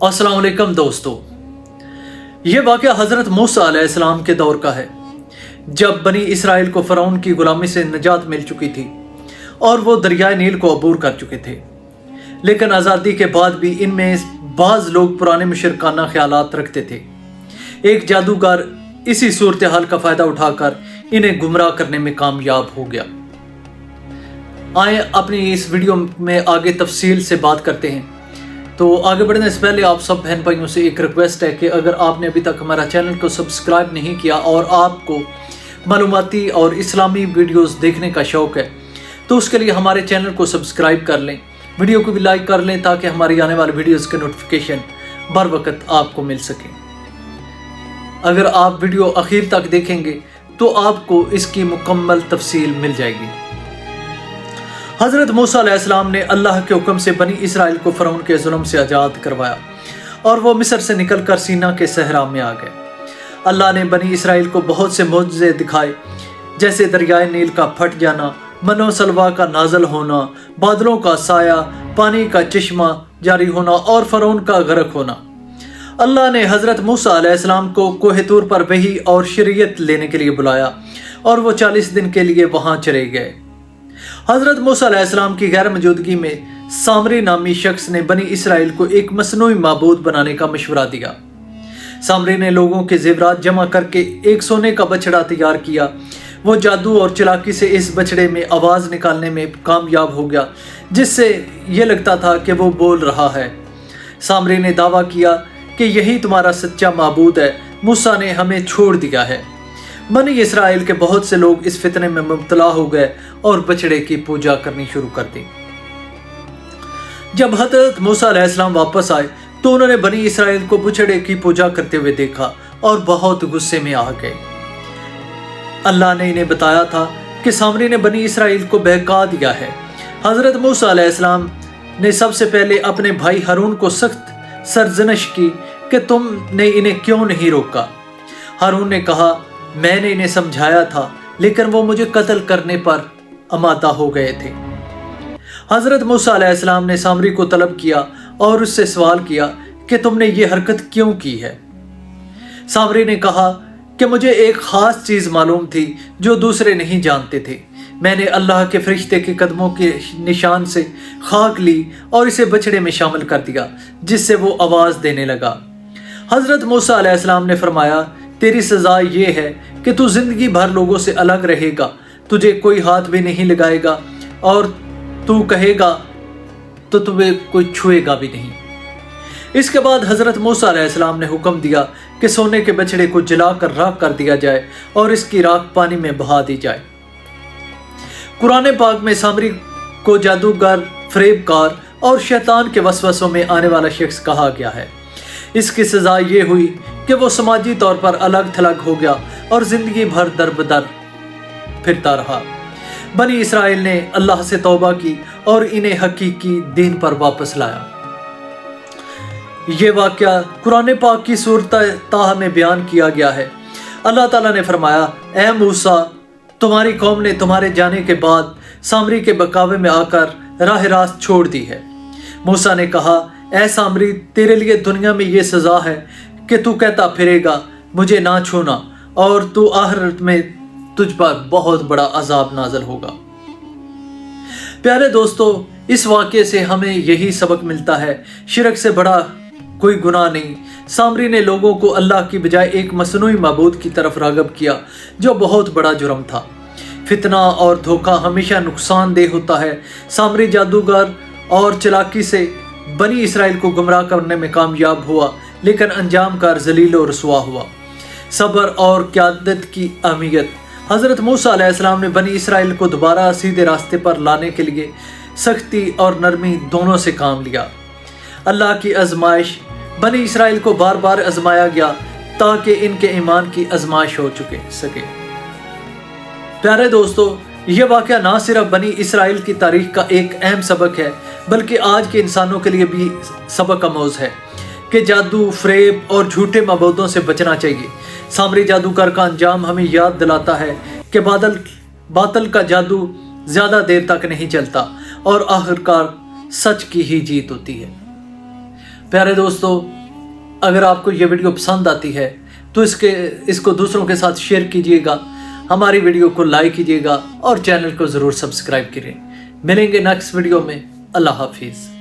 अस्सलाम वालेकुम दोस्तों, ये वाक़या हज़रत मूसा अलैहिस्सलाम के दौर का है, जब बनी इसराइल को फ़िरौन की ग़ुलामी से निजात मिल चुकी थी और वो दरियाए नील को अबूर कर चुके थे। लेकिन आज़ादी के बाद भी इनमें बाज़ लोग पुराने मुशरिकाना ख्यालात रखते थे। एक जादूगर इसी सूरत हाल का फ़ायदा उठाकर इन्हें गुमराह करने में कामयाब हो गया। आए अपनी इस वीडियो में आगे तफसील से बात करते हैं। तो आगे बढ़ने से पहले आप सब बहन भाइयों से एक रिक्वेस्ट है कि अगर आपने अभी तक हमारा चैनल को सब्सक्राइब नहीं किया और आपको मालूमाती और इस्लामी वीडियोस देखने का शौक़ है तो उसके लिए हमारे चैनल को सब्सक्राइब कर लें, वीडियो को भी लाइक कर लें ताकि हमारी आने वाली वीडियोस के नोटिफिकेशन बर वक्त आपको मिल सके। अगर आप वीडियो आखिर तक देखेंगे तो आपको इसकी मुकम्मल तफसील मिल जाएगी। हज़रत मूसा अलैहिस्सलाम ने अल्लाह के हुक्म से बनी इसराइल को फ़िरौन के जुल्म से आज़ाद करवाया और वो मिस्र से निकलकर सीना के सहरा में आ गए। अल्लाह ने बनी इसराइल को बहुत से मौजज़े दिखाए, जैसे दरियाए नील का फट जाना, मनो सलवा का नाजल होना, बादलों का साया, पानी का चश्मा जारी होना और फ़िरौन का गर्क होना। अल्लाह ने हज़रत मूसा अलैहिस्सलाम को कोह तूर पर वही और शरीयत लेने के लिए बुलाया और वो 40 दिन के लिए वहाँ चले गए। हज़रत मूसा अलैहिस्सलाम की गैर मौजूदगी में सामरी नामी शख्स ने बनी इसराइल को एक मसनूई माबूद बनाने का मशवरा दिया। सामरी ने लोगों के ज़ेवरात जमा करके एक सोने का बछड़ा तैयार किया। वो जादू और चालाकी से इस बछड़े में आवाज़ निकालने में कामयाब हो गया, जिससे ये लगता था कि वो बोल रहा है। सामरी ने दावा किया कि यही तुम्हारा सच्चा माबूद है, मूसा ने हमें छोड़ दिया है। बनी इसराइल के बहुत से लोग इस फितने में मुब्तला हो गए और बछड़े की पूजा करनी शुरू कर दी। जब हज़रत मूसा अलैहिस्सलाम वापस आए तो उन्होंने बनी इसराइल को बछड़े की पूजा करते हुए देखा और बहुत गुस्से में आ गए। अल्लाह ने इन्हें बताया था कि सामरी ने बनी इसराइल को बहका दिया है। हज़रत मूसा अलैहिस्सलाम ने सबसे पहले अपने भाई हारून को सख्त सरजनश की कि तुमने इन्हें क्यों नहीं रोका। हारून ने कहा, मैंने इन्हें समझाया था लेकिन वो मुझे कत्ल करने पर आमादा हो गए थे। हज़रत मूसा अलैहिस्सलाम ने सामरी को तलब किया और उससे सवाल किया कि तुमने ये हरकत क्यों की है। सामरी ने कहा कि मुझे एक ख़ास चीज़ मालूम थी जो दूसरे नहीं जानते थे। मैंने अल्लाह के फरिश्ते के कदमों के निशान से खाक ली और इसे बछड़े में शामिल कर दिया, जिससे वो आवाज़ देने लगा। हज़रत मूसा अलैहिस्सलाम ने फरमाया, तेरी सज़ा ये है कि तू ज़िंदगी भर लोगों से अलग रहेगा, तुझे कोई हाथ भी नहीं लगाएगा और तू कहेगा तो तुम्हें कोई छुएगा भी नहीं। इसके बाद हज़रत मूसा अलैहिस्सलाम ने हुक्म दिया कि सोने के बछड़े को जलाकर राख कर दिया जाए और इसकी राख पानी में बहा दी जाए। कुरान पाक में सामरी को जादूगर, फरेबकार और शैतान के वसवसों में आने वाला शख्स कहा गया है। इसकी सज़ा ये हुई कि वो समाजी तौर पर अलग थलग हो गया और ज़िंदगी भर दर बदर फिरता रहा। बनी इसराइल ने अल्लाह से तौबा की और इन्हें हकीकी दीन पर वापस लाया। ये वाक़या कुरान पाक की सूरत ताहा में बयान किया गया है। अल्लाह ताला ने फरमाया, ए मूसा, तुम्हारी कौम ने तुम्हारे जाने के बाद सामरी के बकावे में आकर राह रास्त छोड़ दी है। मूसा ने कहा, ए सामरी, तेरे लिए दुनिया में ये सज़ा है कि तू कहता फिरेगा मुझे ना छूना और तू आखिरत में तुझ पर बहुत बड़ा अजाब नाज़िल होगा। प्यारे दोस्तों, इस वाक़े से हमें यही सबक मिलता है, शिरक से बड़ा कोई गुनाह नहीं। सामरी ने लोगों को अल्लाह की बजाय एक मसनूई माबूद की तरफ राग़ब किया, जो बहुत बड़ा जुर्म था। फितना और धोखा हमेशा नुकसानदेह होता है। सामरी जादूगर और चालाकी से बनी इसराइल को गुमराह करने में कामयाब हुआ, लेकिन अंजाम कार ज़लील और रसवा हुआ। सब्र और क़यादत की अहमियत। हज़रत मूसा अलैहिस्सलाम ने बनी इसराइल को दोबारा सीधे रास्ते पर लाने के लिए सख्ती और नरमी दोनों से काम लिया। अल्लाह की आजमाइश। बनी इसराइल को बार बार आजमाया गया ताकि इनके ईमान की आजमाइश हो सके। प्यारे दोस्तों, यह वाक़या ना सिर्फ बनी इसराइल की तारीख का एक अहम सबक है बल्कि आज के इंसानों के लिए भी सबक आमोज़ है कि जादू, फरेब और झूठे माबूदों से बचना चाहिए। सामरी जादूगर का अंजाम हमें याद दिलाता है कि बातल का जादू ज़्यादा देर तक नहीं चलता और आखिरकार सच की ही जीत होती है। پیارے دوستو، اگر آپ کو یہ ویڈیو پسند آتی ہے تو اس کو دوسروں کے ساتھ شیئر کیجیے گا، ہماری ویڈیو کو لائک کیجیے گا اور چینل کو ضرور سبسکرائب کریں۔ ملیں گے نیکسٹ ویڈیو میں۔ اللہ حافظ۔